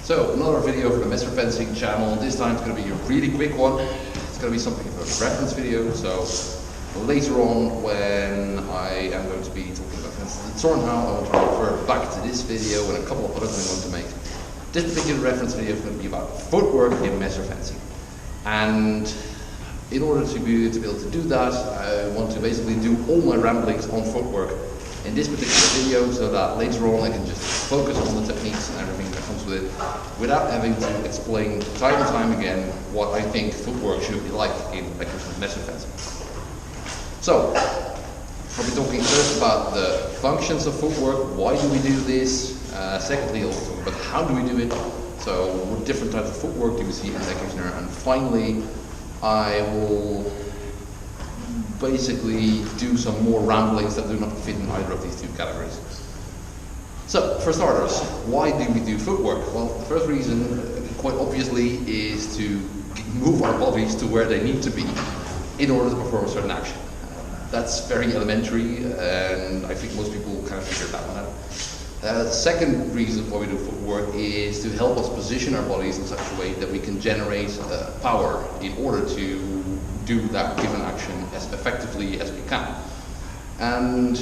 So, another video for the Master Fencing channel. This time it's going to be a really quick one. It's going to be something of a reference video. So, later on when I am going to be talking about fencing and Zornhout, I want to refer back to this video and a couple of others I'm going to make. This particular reference video is going to be about footwork in Master Fencing. And in order to be able to do that, I want to basically do all my ramblings on footwork in this particular video, so that later on I can just focus on the techniques and everything that comes with it, without having to explain time and time again what I think footwork should be like in Lecküchner Master Fencing. So, I'll be talking first about the functions of footwork. Why do we do this? Secondly, I'll talk about how do we do it. So, what different types of footwork do we see in Lecküchner? And finally, I will basically do some more ramblings that do not fit in either of these two categories. So, for starters, why do we do footwork? Well, the first reason, quite obviously, is to move our bodies to where they need to be in order to perform a certain action. That's very elementary, and I think most people kind of figured that one out. The second reason why we do footwork is to help us position our bodies in such a way that we can generate power in order to do that given action as effectively as we can. And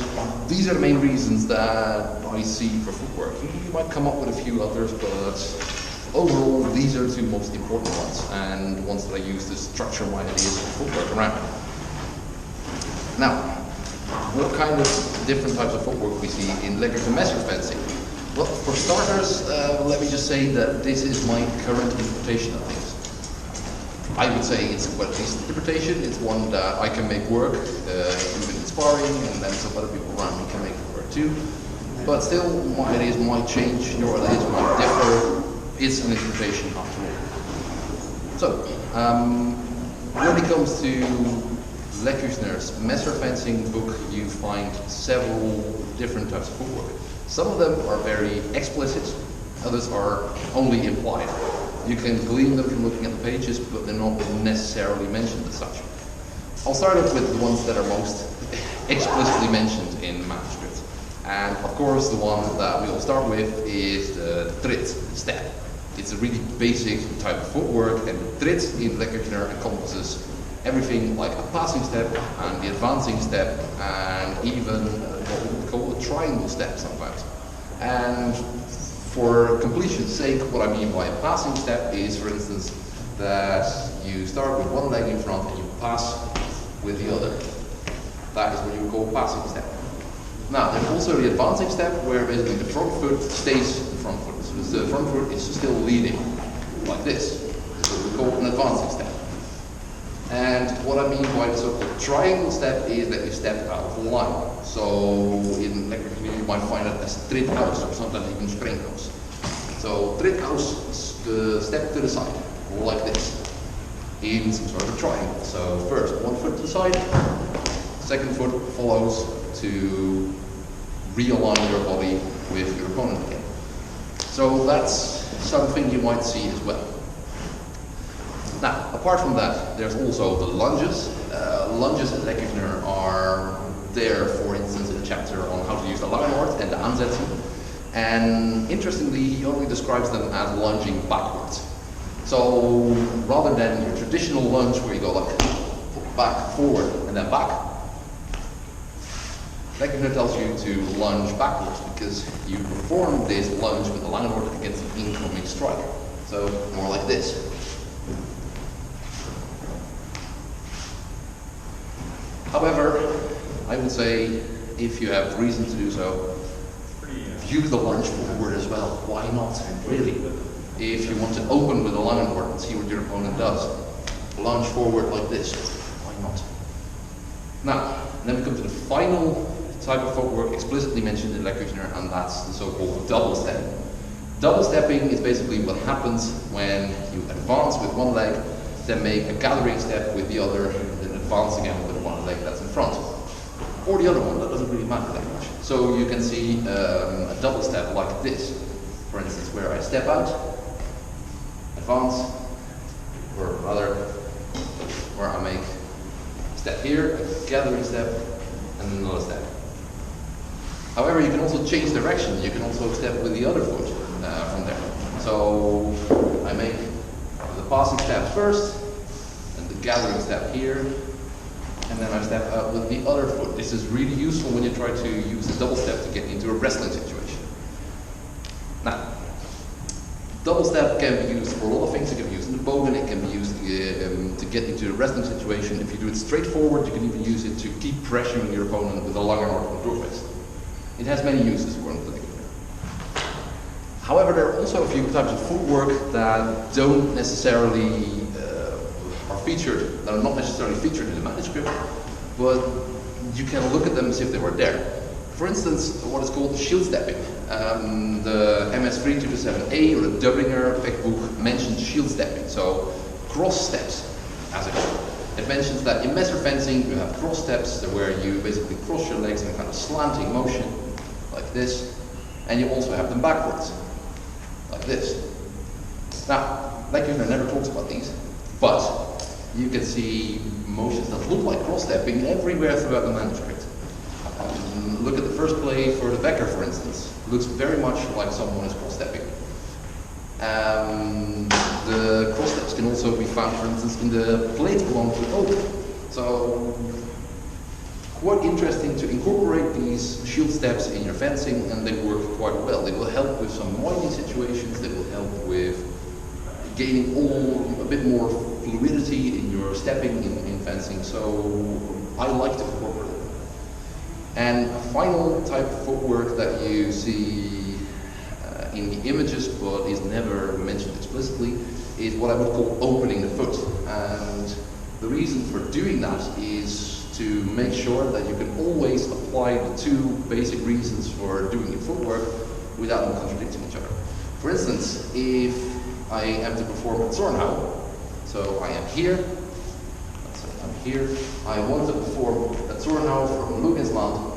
these are the main reasons that I see for footwork. You might come up with a few others, but overall these are the two most important ones, and ones that I use to structure my ideas for footwork around. Now, what kind of different types of footwork we see in Lecküchner Master Fencing? Well, for starters, let me just say that this is my current interpretation of things. I would say it's quite a decent interpretation. It's one that I can make work, even in sparring, and then some other people around me can make it work too. But still, my ideas might change, your ideas might differ. It's an interpretation after all. So, when it comes to Lecküchner's Master Fencing book, you find several different types of footwork. Some of them are very explicit, others are only implied. You can glean them from looking at the pages, but they're not necessarily mentioned as such. I'll start off with the ones that are most explicitly mentioned in manuscript. And of course, the one that we'll start with is the trit step. It's a really basic type of footwork, and the trit in Lecküchner encompasses everything like a passing step and the advancing step, and even what we would call a triangle step sometimes. And for completion's sake, what I mean by a passing step is, for instance, that you start with one leg in front and you pass with the other. That is what you would call a passing step. Now, there's also the advancing step, where basically the front foot stays the front foot. So the front foot is still leading, like this. This is what we call an advancing step. And what I mean by the so-called triangle step is that you step out of the line. So in Lecküchner you might find it as trithaus, or sometimes even springhaus. So trithaus is the step to the side, like this, in some sort of a triangle. So first one foot to the side, second foot follows to realign your body with your opponent again. So that's something you might see as well. Now, apart from that, there's also the lunges. Lunges in Lecküchner are there, for instance, in a chapter on how to use the Langenort and the Ansetzen. And interestingly, he only describes them as lunging backwards. So, rather than your traditional lunge where you go like back, forward, and then back, Lecküchner tells you to lunge backwards because you perform this lunge with the Langenort against the incoming striker. So, more like this. However, I would say, if you have reason to do so, use the lunge forward as well. Why not, really? If you want to open with a Langenort and see what your opponent does, lunge forward like this. Why not? Now, then we come to the final type of footwork explicitly mentioned in Lecküchner, and that's the so-called double step. Double stepping is basically what happens when you advance with one leg, then make a gathering step with the other, and then advance again with the one leg that's in front. Or the other one, that doesn't really matter that much. So you can see a double step like this, for instance, where I step out, advance, or rather, where I make a step here, a gathering step, and another step. However, you can also change direction. You can also step with the other foot from there. So I make the passing step first, and the gathering step here, and then I step out with the other foot. This is really useful when you try to use the double step to get into a wrestling situation. Now, double step can be used for a lot of things. It can be used in the bogan, it can be used to get into a wrestling situation. If you do it straight forward, you can even use it to keep pressuring your opponent with a longer arm from the door face. It has many uses for one thing. However, there are also a few types of footwork that don't necessarily are featured, that are not necessarily featured in the manuscript, but you can look at them and see if they were there. For instance, what is called shield stepping. The MS 327A or the Lecküchner book mentions shield stepping, so cross steps, as it were. It mentions that in messer fencing you have cross steps, where you basically cross your legs in a kind of slanting motion, like this, and you also have them backwards, like this. Now, Lecküchner never talks about these, but you can see motions that look like cross stepping everywhere throughout the manuscript. Look at the first play for the Becker, for instance. It looks very much like someone is cross-stepping. The cross-steps can also be found, for instance, in the plate belonging to oak. So, quite interesting to incorporate these shield steps in your fencing, and they work quite well. They will help with some winding situations, they will help with gaining a bit more fluidity in your stepping in fencing, so I like to incorporate it. And a final type of footwork that you see in the images but is never mentioned explicitly is what I would call opening the foot. And the reason for doing that is to make sure that you can always apply the two basic reasons for doing your footwork without them contradicting each other. For instance, if I am to perform a Zornhau, so I am here, I want to perform a Zornhau from Lugensland.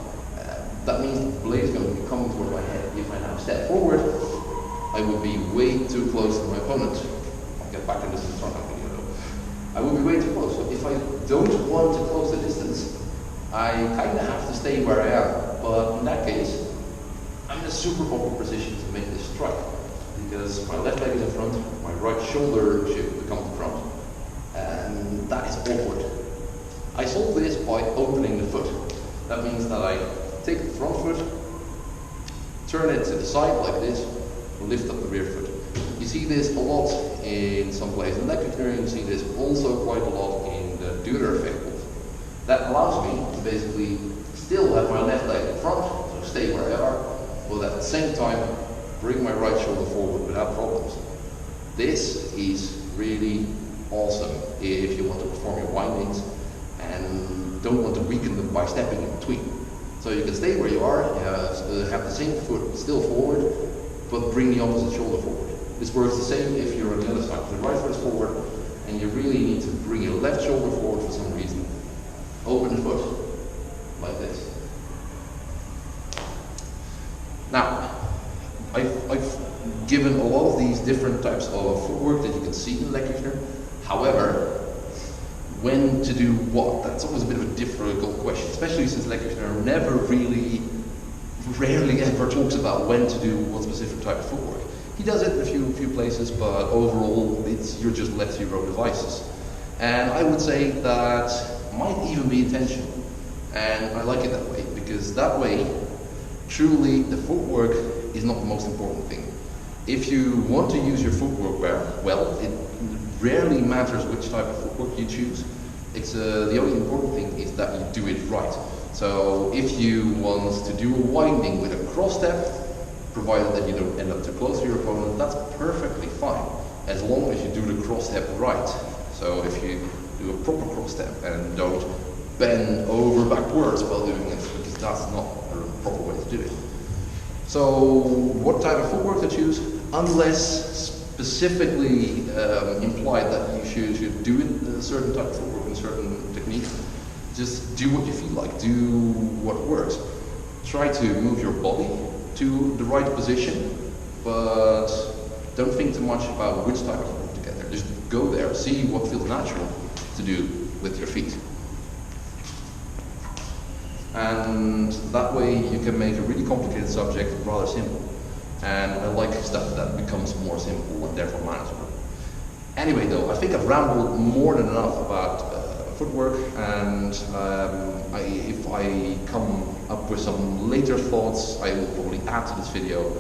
That means the blade is going to be coming toward my head. If I now step forward, I would be way too close to my opponent. I'll get back to this Zornhau video though. I would be way too close. So if I don't want to close the distance, I kind of have to stay where I am. But in that case, I'm in a super awkward position to make this strike. Because my left leg is in front, my right shoulder should become the front. And that is awkward. I solve this by opening the foot. That means that I take the front foot, turn it to the side like this, lift up the rear foot. You see this a lot in some plays in Lecküchner, you see this also quite a lot in the Dürer effect. That allows me to basically still have my left leg in front, so stay where I are, but at the same time bring my right shoulder forward without problems. This is really awesome if you want to perform your windings and don't want to weaken them by stepping in between. So you can stay where you are, have the same foot still forward, but bring the opposite shoulder forward. This works the same if you're on the other side. The right foot is forward, and you really need to bring your left shoulder forward for some reason. Open the foot, like this. Now, I've given a lot of these different types of footwork that you can see in Lecküchner. However, when to do what? That's always a bit of a difficult question, especially since Lecküchner rarely ever talks about when to do what specific type of footwork. He does it in a few places, but overall, you're just left to your own devices. And I would say that might even be intentional. And I like it that way, because that way, truly, the footwork is not the most important thing. If you want to use your footwork well, it rarely matters which type of footwork you choose. The only important thing is that you do it right. So if you want to do a winding with a cross step, provided that you don't end up too close to your opponent, that's perfectly fine, as long as you do the cross step right. So if you do a proper cross step and don't bend over backwards while doing it, because that's not a proper way to do it. So what type of footwork to choose? Unless specifically implied that you should do it a certain type of footwork and certain technique, just do what you feel like, do what works. Try to move your body to the right position, but don't think too much about which type of footwork to get there. Just go there, see what feels natural to do with your feet. And that way you can make a really complicated subject rather simple. and I like stuff that becomes more simple and therefore manageable. Anyway though, I think I've rambled more than enough about footwork, and if I come up with some later thoughts, I will probably add to this video.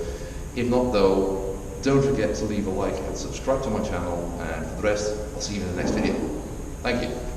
If not though, don't forget to leave a like and subscribe to my channel, and for the rest, I'll see you in the next video. Thank you.